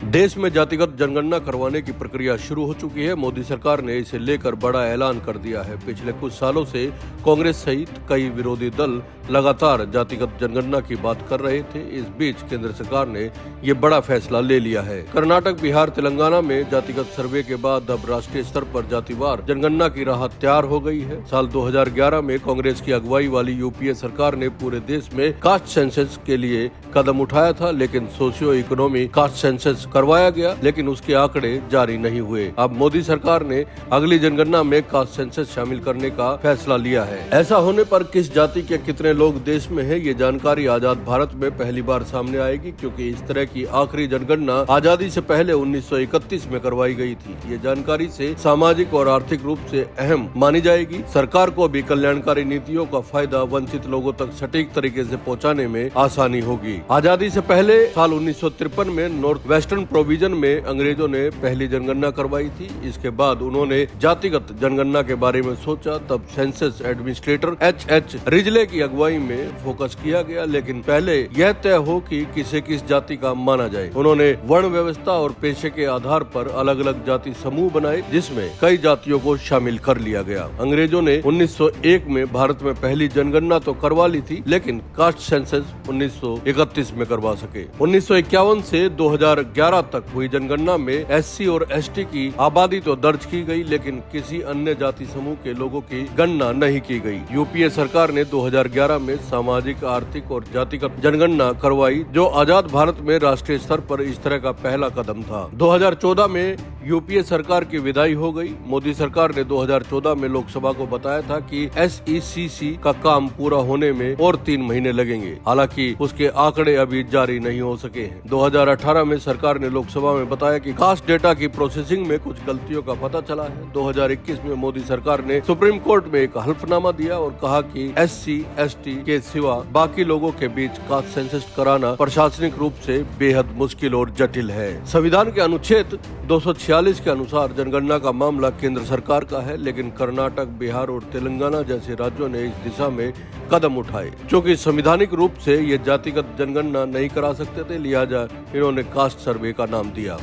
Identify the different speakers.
Speaker 1: देश में जातिगत जनगणना करवाने की प्रक्रिया शुरू हो चुकी है। मोदी सरकार ने इसे लेकर बड़ा ऐलान कर दिया है। पिछले कुछ सालों से कांग्रेस सहित कई विरोधी दल लगातार जातिगत जनगणना की बात कर रहे थे। इस बीच केंद्र सरकार ने ये बड़ा फैसला ले लिया है। कर्नाटक, बिहार, तेलंगाना में जातिगत सर्वे के बाद अब राष्ट्रीय स्तर पर जातिवार जनगणना की राह तैयार हो गई है। साल 2011 में कांग्रेस की अगुवाई वाली यूपीए सरकार ने पूरे देश में कास्ट सेंसस के लिए कदम उठाया था, लेकिन सोशियो इकोनॉमी कास्ट सेंसस करवाया गया, लेकिन उसके आंकड़े जारी नहीं हुए। अब मोदी सरकार ने अगली जनगणना में कास्ट सेंसस शामिल करने का फैसला लिया है। ऐसा होने पर किस जाति के कितने लोग देश में हैं, ये जानकारी आजाद भारत में पहली बार सामने आएगी, क्योंकि इस तरह की आखिरी जनगणना आजादी से पहले 1931 में करवाई गई थी। ये जानकारी से सामाजिक और आर्थिक रूप से अहम मानी जाएगी। सरकार को भी कल्याणकारी नीतियों का फायदा वंचित लोगों तक सटीक तरीके से पहुँचाने में आसानी होगी। आजादी से पहले साल 1953 में नॉर्थ वेस्टर्न प्रोविजन में अंग्रेजों ने पहली जनगणना करवाई थी। इसके बाद उन्होंने जातिगत जनगणना के बारे में सोचा। तब सेंसस एडमिनिस्ट्रेटर H.H. रिजले की अगुवाई में फोकस किया गया, लेकिन पहले यह तय हो कि किसे किस जाति का माना जाए। उन्होंने वर्ण व्यवस्था और पेशे के आधार पर अलग अलग जाति समूह बनाए, जिसमें कई जातियों को शामिल कर लिया गया। अंग्रेजों ने 1901 में भारत में पहली जनगणना तो करवा ली थी, लेकिन कास्ट सेंसस 1931 में करवा सके। 1951 से 2011 तक हुई जनगणना में SC और ST की आबादी तो दर्ज की गई, लेकिन किसी अन्य जाति समूह के लोगों की गणना नहीं की गई। यूपीए सरकार ने 2011 में सामाजिक, आर्थिक और जातिगत जनगणना करवाई, जो आजाद भारत में राष्ट्रीय स्तर पर इस तरह का पहला कदम था। 2014 में यूपीए सरकार की विदाई हो गई। मोदी सरकार ने 2014 में लोकसभा को बताया था कि SECC का काम पूरा होने में और 3 महीने लगेंगे। हालांकि उसके आंकड़े अभी जारी नहीं हो सके हैं। 2018 में सरकार ने लोकसभा में बताया कि कास्ट डेटा की प्रोसेसिंग में कुछ गलतियों का पता चला है। 2021 में मोदी सरकार ने सुप्रीम कोर्ट में एक हल्फनामा दिया और कहा कि SC, ST के सिवा बाकी लोगों के बीच कास्ट सेंसस कराना प्रशासनिक रूप से बेहद मुश्किल और जटिल है। संविधान के अनुच्छेद 246 के अनुसार जनगणना का मामला केंद्र सरकार का है, लेकिन कर्नाटक, बिहार और तेलंगाना जैसे राज्यों ने इस दिशा में कदम उठाए। क्योंकि संवैधानिक रूप से ये जातिगत जनगणना नहीं करा सकते थे, लिहाजा इन्होंने कास्ट सर्वे का नाम दिया।